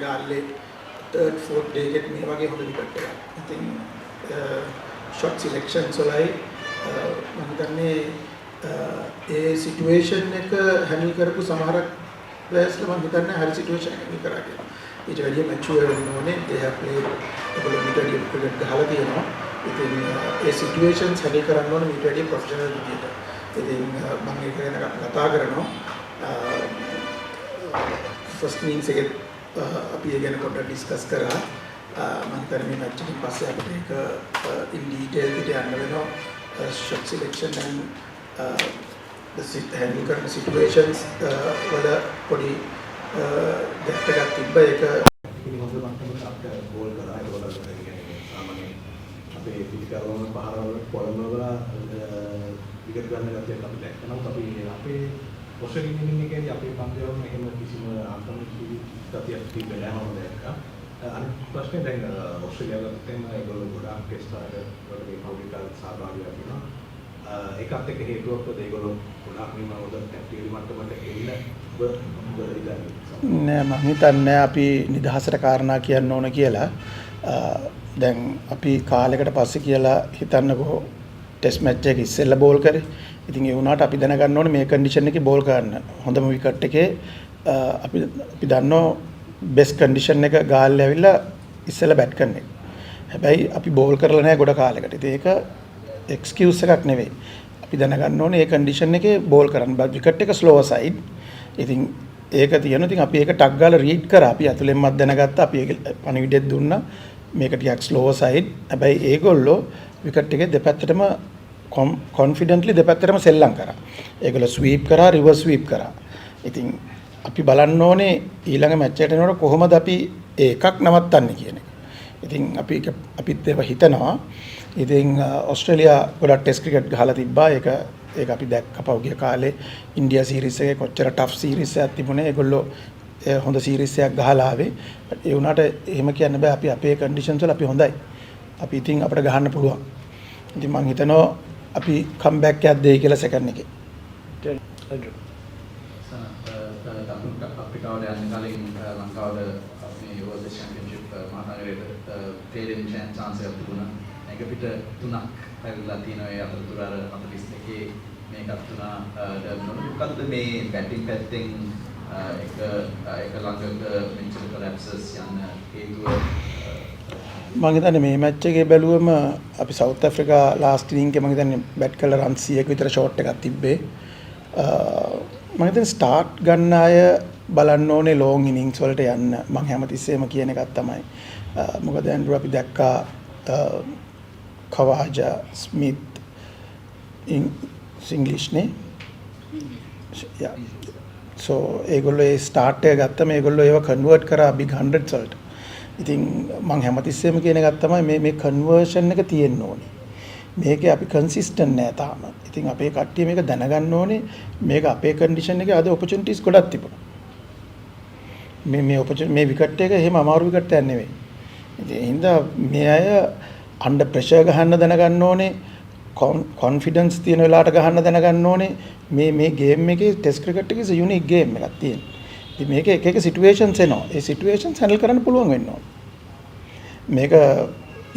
ගාල්ලේ third fourth day එකේ මේ වගේ හොඳ විකට් එකක්. ඉතින් shot selections වලයි මම හිතන්නේ ඒ සිටුේෂන් එක හැන්ඩල් කරපු සමහරක් ප්ලේයර්ස්ලා මම හිතන්නේ හරි සිටුේෂන් එකක් හැන්ඩල් කරා කියලා. ඊට වැඩිය මැචුවර් වෙන්න ඕනේ. they have played ඒගොල්ලෝ ඊට වැඩිය ක්‍රිකට් ගහලා තියෙනවා. ඉතින් ඒ සිටුේෂන්ස් හැන්ඩල් කරන්න ඕනේ ඊට වැඩිය ප්‍රොෆෙෂනල් විදියට. ඉතින් මම ඒක ගැන කතා කරනවා. ෆස්ට් ඉනින්ග්ස් එකේ අපි ඒ ගැන පොඩ්ඩක් ඩිස්කස් කරා. මම හිතන්නේ මේ මැච් එකෙන් පස්සේ අපිට ඒක in detail පිට යන්න වෙනවා. shot selection and the handle කරන situations වල පොඩි ගැප් එකක් තිබ්බා. ඒක හොඳ මට්ටමකට අපිට ගෝල් කරා. ඒකවල කියන්නේ සාමාන්‍යයෙන් අපේ පිටිකරවම පහරවල පොළඹ වල විකට් ගන්න ගැතියක් අපි දැක්කා. නමුත් අපි අපේ ඔස්ට්‍රේලියානු ඉනිංග් එකේදී අපේ පන්දුවල මෙහෙම කිසිම ආක්‍රමණශීලී ගතියක් තිබෙන්නේ නැහැ මම දැක්කා. අනිත් ප්‍රශ්නේ දැන් ඔස්ට්‍රේලියාවට තේම ඒගොල්ලෝ ගොඩාක් ටෙස්ට් වලට මේ කවුරුත් සහභාගී වෙනවා. ඒකත් එක්ක හේතුවක් තමයි ඒගොල්ලෝ ගොඩාක් මේ මොකද ටැක්ටිකල් මට්ටමට එන්න නෑ මම හිතන්නේ අපි නිදහසට කාරණා කියන්න ඕන කියලා. දැන් අපි කාලයකට පස්සේ කියලා හිතන්නකෝ ටෙස්ට් මැච් එක ඉස්සෙල්ලා බෝල් කරේ. ඉතින් ඒ වුණාට අපි දැනගන්න ඕනේ මේ කන්ඩිෂන් එකේ බෝල් කරන්න. හොඳම විකට් එකේ අපි දන්නෝ බෙස්ට් කන්ඩිෂන් එක ගාල්ලා ඇවිල්ලා ඉස්සෙල්ලා බැට් කරන එක. හැබැයි අපි බෝල් කරලා නැහැ ගොඩ කාලයකට. ඉතින් ඒක එක්ස්කියුස් එකක් නෙවෙයි. අපි දැනගන්න ඕනේ මේ කන්ඩිෂන් එකේ බෝල් කරන්න. විකට් එක ස්ලෝවර් සයිඩ්. ඉතින් ඒක තියෙනවා. ඉතින් අපි ඒක ටක් ගාලා රීඩ් කරා. අපි අතුලෙන්මත් දැනගත්තා. අපි ඒක පණිවිඩයක් දුන්නා. මේක ටිකක් ස්ලෝවර් සයිඩ්. හැබැයි ඒගොල්ලෝ විකට් එකේ දෙපැත්තටම කොන්ෆිඩන්ට්ලි දෙපැත්තටම සෙල්ලම් කරා. ඒගොල්ලෝ ස්වීප් කරා, රිවර්ස් ස්වීප් කරා. ඉතින් අපි බලන්න ඕනේ ඊළඟ මැච් එකට එනකොට කොහොමද අපි ඒකක් නවත්තන්නේ කියන එක. ඉතින් අපිත් ඒක හිතනවා. ඉතින් ඕස්ට්‍රේලියා ගොඩක් ටෙස්ට් ක්‍රිකට් ගහලා තිබ්බා. ඒක අපි දැක්ක පහුගිය කාලේ ඉන්දියා සීරීස් එකේ කොච්චර ටෆ් සීරීස් එකක් තිබුණේ. ඒගොල්ලෝ හොඳ සීරීස් එකක් ගහලා ආවේ. ඒ වුණාට එහෙම කියන්න බෑ. අපි අපේ කන්ඩිෂන්ස් වල අපි හොඳයි. අපි ඉතින් අපිට ගහන්න පුළුවන්. ඉතින් මම හිතනවා අපි කම්බැක් එකක් දෙයි කියලා සෙකන්ඩ් එකේ. අප්‍රිකාවට යන්න කලින් ලංකාවට මේ වර්ල්ඩ් චැම්පියන්ෂිප් මහනගරයේ තේරෙන chance එකක් තිබුණා. ඒක පිට 3ක් පැවිලා තියෙනවා. ඒ අතරතුර අර 42 මේකත් තුනා මොකද්ද මේ බැටිං පැත්තෙන් එක ළඟක මෙච්චර කොලැප්සස් යන හේතුව? මම හිතන්නේ මේ මැච් එකේ බැලුවම අපි සවුත් ඇෆ්‍රිකා ලාස්ට් ඉනින්ග් එකේ මම හිතන්නේ බැට් කළා රන් 100ක විතර ෂෝට් එකක් තිබ්බේ. මම හිතන්නේ ස්ටාර්ට් ගන්න අය බලන්න ඕනේ ලොන් ඉනින්ග්ස් වලට යන්න. මම හැමතිස්සෙම කියන එකක් තමයි. මොකද ඇන්ඩ්‍රු අපි දැක්කා කවාජා ස්මිත් ඉංග්ලිෂ් නේ. යා. so ඒගොල්ලෝ ඒ ස්ටාර්ට් එක ගත්තම ඒගොල්ලෝ ඒව කන්වර්ට් කරා බිග් 100s වලට. ඉතින් මම හැමතිස්සෙම කියන එකක් තමයි මේ කන්වර්ෂන් එක තියෙන්න ඕනේ. මේකේ අපි කන්සිස්ටන්ට් නෑ තාම. ඉතින් අපේ කට්ටිය මේක දැනගන්න ඕනේ. මේක අපේ කන්ඩිෂන් එකේ අද ඔපචුනිටිස් ගොඩක් තිබුණා. මේ විකට් එක එහෙම අමාරු විකට් එකක් නෙවෙයි. ඉතින් ඒ හින්දා මේ අය අන්ඩර් ප්‍රෙෂර් ගහන්න දැනගන්න ඕනේ. කොන්ෆිඩන්ස් තියෙන වෙලාවට ගහන්න දැනගන්න ඕනේ. මේ ගේම් එකේ ටෙස්ට් ක්‍රිකට් එකේ යුනික් ගේම් එකක් තියෙනවා. ඉතින් මේකේ එක සිටුේෂන්ස් එනවා. ඒ සිටුේෂන්ස් හැන්ඩල් කරන්න පුළුවන් වෙන්න ඕනේ. මේක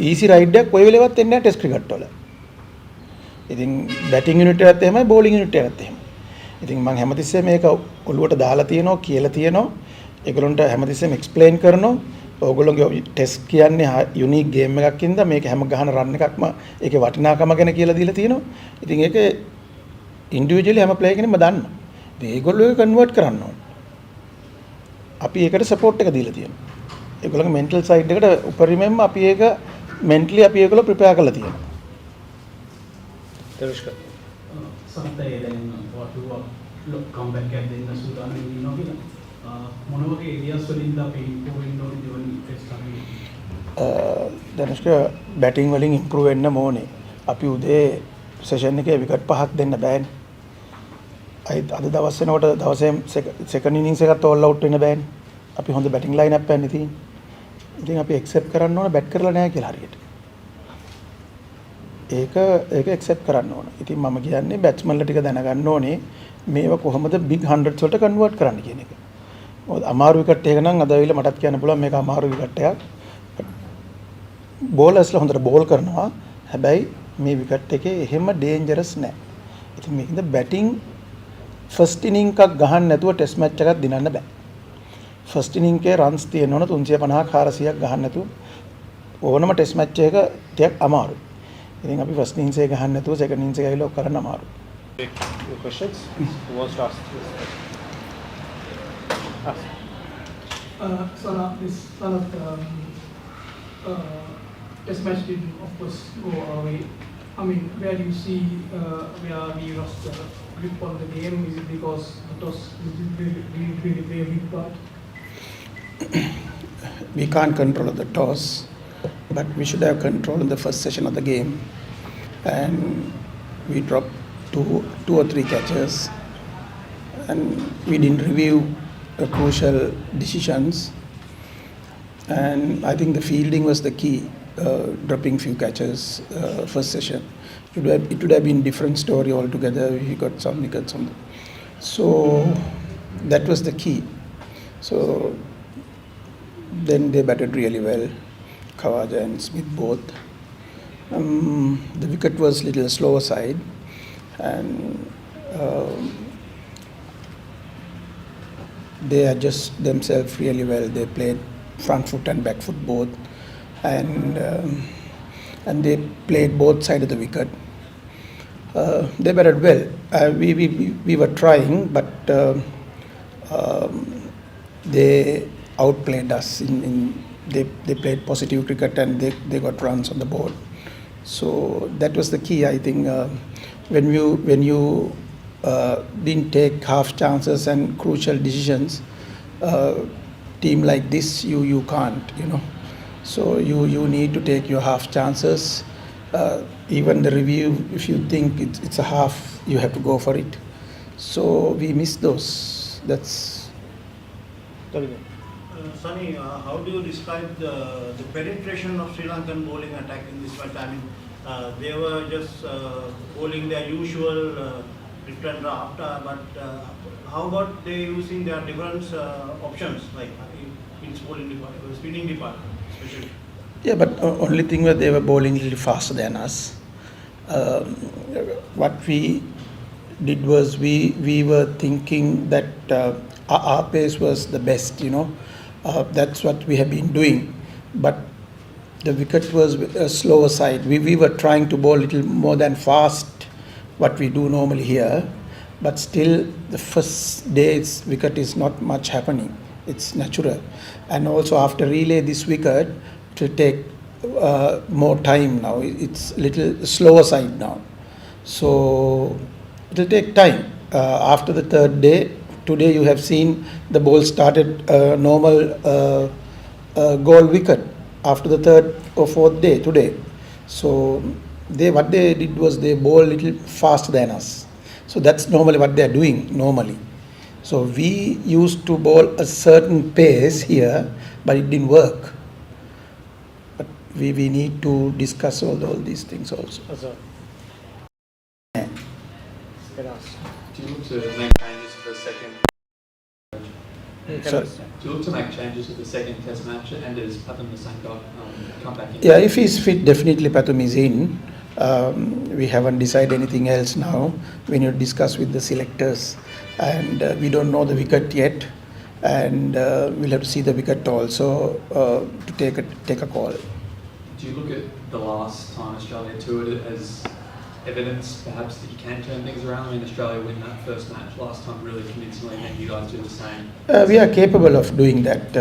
ඊසි රයිඩ් එකක් කොයි වෙලෙවත් එන්නේ නැහැ ටෙස්ට් ක්‍රිකට් වල. ඉතින් බැටිං යුනිට් එකත් එහෙමයි බෝලිං යුනිට් එකත් එහෙමයි. ඉතින් මම හැමතිස්සෙම මේක ඔළුවට දාලා තියෙනවා කියලා තියෙනවා. ඒගොල්ලන්ට හැමතිස්සෙම එක්ස්ප්ලেইন කරනවා. ඕගොල්ලෝගේ ටෙස්ට් කියන්නේ යුනික් ගේම් එකක් ඉඳලා මේක හැම ගහන රන් එකක්ම ඒකේ වටිනාකම ගැන කියලා දීලා තියෙනවා. ඉතින් ඒක ඉන්ඩිවිජුවලි හැම ප්ලේයර් කෙනෙක්ම දන්නවා. ඉතින් ඒගොල්ලෝ ඒක කන්වර්ට් කරන්න ඕනේ. අපි ඒකට සපෝට් එක දීලා තියෙනවා. ඒගොල්ලන්ගේ මෙන්ටල් සයිඩ් එකට උපරිමයෙන්ම අපි ඒක මෙන්ටලි අපි ඒගොල්ලෝ ප්‍රිපෙයාර් කරලා තියෙනවා. තරුෂ්ක සම්තේ දැන් වටුව කම්බැක් එකක් දෙන්න සූදානම් වෙනවා කියලා මොන වගේ ඒරියාස් වලින්ද අපි ඉම්ප්‍රූව් වෙන්න ඕනේ දෙවනි ටෙස්ට් එකේ? ධනුෂ්ක බැටිං වලින් ඉම්ප්‍රූව් වෙන්න ඕනේ. අපි උදේ සෙෂන් එකේ විකට් 5ක් දෙන්න බෑනේ. අද දවස් වෙනකොට දවසේ සෙකන්ඩ් ඉනින්ග්ස් එකත් ඕල් අවුට් වෙන්න බෑනේ. අපි හොඳ බැටිං ලයින් අප් එකක් තියෙන්නේ. ඉතින් අපි ඇක්සෙප්ට් කරන්න ඕනේ බැට් කරලා නැහැ කියලා හරියට. ඒක ඇක්සෙප්ට් කරන්න ඕනේ. ඉතින් මම කියන්නේ බැට්ස්මන්ලා ටික දැනගන්න ඕනේ මේව කොහොමද බිග් 100s වලට කන්වර්ට් කරන්න කියන එක. අමාරු විකට් එක නම් අද ඇවිල්ලා මටත් කියන්න පුළුවන් මේක අමාරු විකට් එකක්. බෝලර්ස්ලා හොඳට බෝල් කරනවා. හැබැයි මේ විකට් එකේ එහෙම ඩේන්ජරස් නැහැ. ඉතින් මේකෙන්ද බැටිං ෆස්ට් ඉනිං එකක් ගහන්න නැතුව ටෙස්ට් මැච් එකක් දිනන්න බෑ. ෆස්ට් ඉනිං එකේ රන්ස් තියෙන්න ඕන 350ක් 400ක් ගහන්න නැතුව ඕනම ටෙස්ට් මැච් එක ටිකක් අමාරුයි. ඉතින් අපි ෆස්ට් ඉනිංස් එක ගහන්න නැතුව සෙකන්ඩ් ඉනිංස් එක ඇවිල්ලා ඔක් කරන්න අමාරුයි. Your questions? Who wants to ask? Ask. This test match did of course go away. I mean, where do you see where we lost the grip on the game? Is it because the toss really play a big part? We can't control the toss, but we should have control in the first session of the game. And we dropped two or three catches, and we didn't review crucial decisions. And I think the fielding was the key, dropping few catches first session. It would have been different story altogether. We got some wickets on the, so that was the key. So then they batted really well, Khawaja and Smith both. The wicket was little slower side, and they adjust themselves really well. They played front foot and back foot both, and they played both sides of the wicket. They batted well. We were trying, but they outplayed us. They played positive cricket and they got runs on the board. So that was the key, I think. When you didn't take half chances and crucial decisions, team like this you can't, you know. So you need to take your half chances. Even the review, if you think it's a half, you have to go for it. So we missed those. That's. Sunny, how do you describe the penetration of Sri Lankan bowling attack in this match? I mean, they were just bowling their usual return draft, but how about they using their different options, like in bowling department, spinning department especially? Yeah, but only thing was they were bowling a little faster than us. What we did was we were thinking that our pace was the best, you know. That's what we have been doing. But the wicket was a slower side. We were trying to bowl a little more than fast, what we do normally here. But still, the first day's wicket is not much happening. It's natural. And also after relay this wicket, it will take more time now. It's a little slower side now. So it will take time. After the third day, today you have seen the ball started normal goal wicket after the third or fourth day today. So what they did was they bowl a little faster than us. So that's normally what they are doing normally. So we used to bowl a certain pace here, but it didn't work. But we need to discuss all these things also. Azhar. Can ask. Do you look to make changes to the second? Sorry. Do you look to make changes to the second Test match, and does Pathum Nissanka come back in? Yeah, if he's fit, definitely Pathum is in. We haven't decided anything else now. We need to discuss with the selectors, and we don't know the wicket yet, and we'll have to see the wicket also to take a call. Do you look at the last time Australia toured it as evidence, perhaps, that you can turn things around? I mean, Australia win that first match last time really convincingly, and you guys do the same. We are capable of doing that,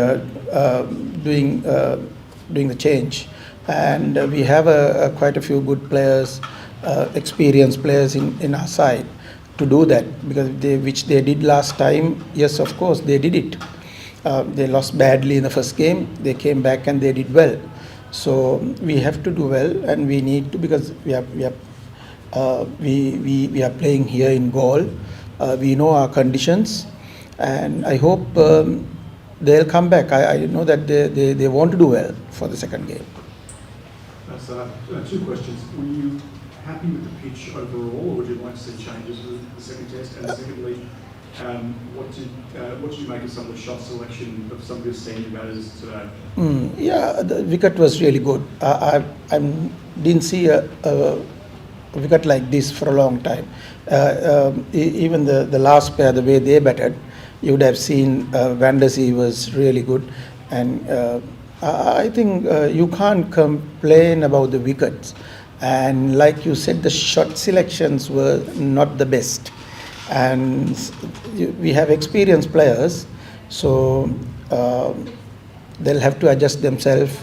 doing the change, and we have quite a few good players, experienced players in our side to do that, because which they did last time. Yes, of course, they did it. They lost badly in the first game. They came back and they did well. So we have to do well, and we need to, because we are playing here in Gaul. We know our conditions, and I hope they'll come back. I know that they want to do well for the second game. So, two questions. Were you happy with the pitch overall, or would you like to see changes with the second test? And secondly, What did you make of some of the shot selection of some of your senior batters today? Yeah, the wicket was really good. I didn't see a wicket like this for a long time. Even the last pair, the way they batted, you would have seen Van der Zee was really good. And I think you can't complain about the wickets. And like you said, the shot selections were not the best. And we have experienced players, so they'll have to adjust themselves.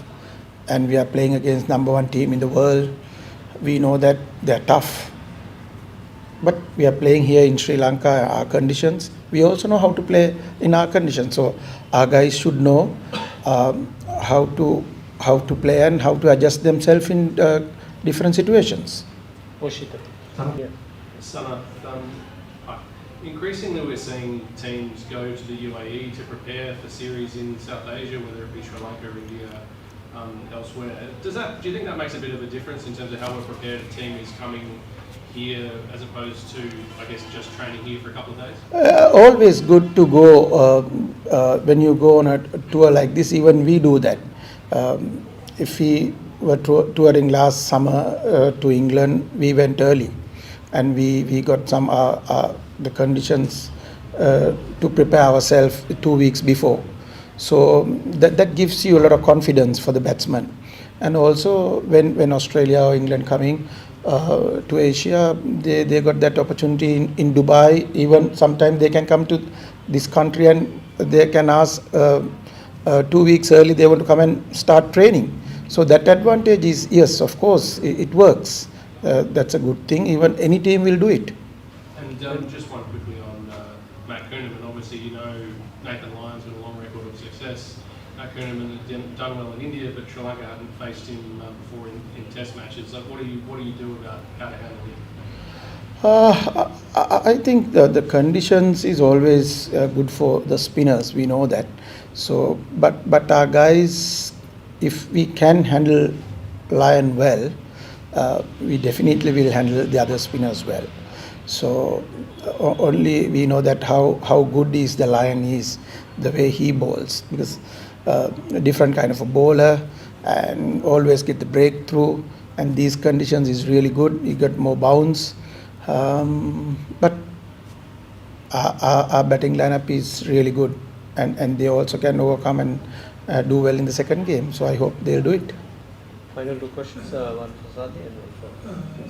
And we are playing against #1 team in the world. We know that they're tough, but we are playing here in Sri Lanka, our conditions. We also know how to play in our conditions. So our guys should know how to play and how to adjust themselves in different situations. Oshita. Yeah. Sana, increasingly we're seeing teams go to the UAE to prepare for series in South Asia, whether it be Sri Lanka, India, elsewhere. Do you think that makes a bit of a difference in terms of how we're prepared? A team is coming here as opposed to, I guess, just training here for a couple of days? Always good to go when you go on a tour like this. Even we do that. If we were touring last summer to England, we went early, and we got some the conditions to prepare ourselves 2 weeks before. So that gives you a lot of confidence for the batsman. And also when Australia or England coming to Asia, they got that opportunity in Dubai. Even sometimes they can come to this country and they can ask 2 weeks early they want to come and start training. So that advantage is, yes, of course, it works. That's a good thing. Even any team will do it. And just one quickly on Matt Kuhneman. Obviously, you know Nathan Lyon's got a long record of success. Matt Kuhneman had done well in India, but Sri Lanka hadn't faced him before in Test matches. Like, what do you do about how to handle him? I think the conditions is always good for the spinners. We know that. So, but our guys, if we can handle Lyon well, we definitely will handle the other spinners well. So only we know that how good is the Lyon is, the way he bowls, because a different kind of a bowler and always get the breakthrough, and these conditions is really good. You got more bounce, but our batting lineup is really good, and they also can overcome and do well in the second game. So I hope they'll do it. Final two questions, one for Sadi and one for...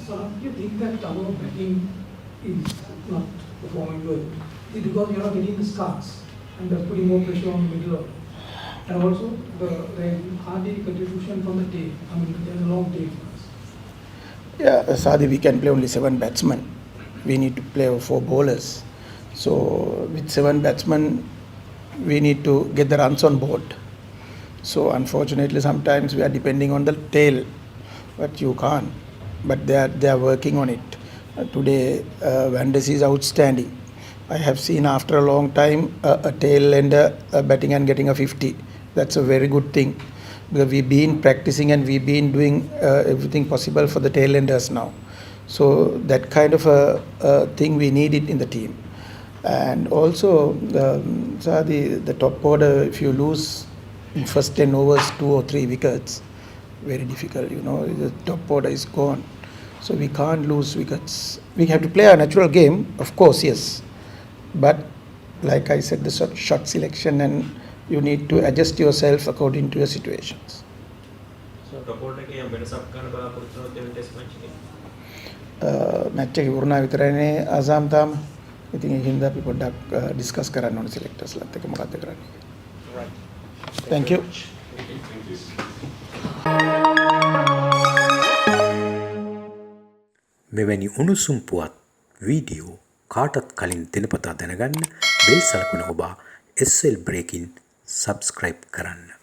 So do you think that our batting is not performing well? Is it because you're not getting the starts and they're putting more pressure on the middle order? And also the hardly contribution from the tail. I mean, there's a long tail for us. Yeah, Sadi, we can play only 7 batsmen. We need to play 4 bowlers. So with 7 batsmen, we need to get the runs on board. So unfortunately, sometimes we are depending on the tail, but you can't. But they are working on it. Today, Van der Zee is outstanding. I have seen after a long time a tail ender batting and getting a 50. That's a very good thing, because we've been practicing and we've been doing everything possible for the tail enders now. So that kind of a thing we need it in the team. And also, the top order, if you lose in first 10 overs 2 or 3 wickets, very difficult, the top order is gone. So we can't lose wickets. We have to play a natural game, of course, yes. But like I said, the shot selection, and you need to adjust yourself according to your situations. So report again, better sub kind of test match එක ඉවරනා විතරයිනේ ආසම් තාම. ඉතින් ඒකින්ද අපි පොඩ්ඩක් discuss කරන්න ඕනේ සිලෙක්ටර්ස්ලත් එක්ක මොකක්ද කරන්නේ. Right. Thank you. මෙවැනි උණුසුම් පුවත් වීඩියෝ කාටත් කලින් දිනපතා දැනගන්න බෙල් සලකුණ ඔබා SL Breaking සබ්ස්ක්‍රයිබ් කරන්න.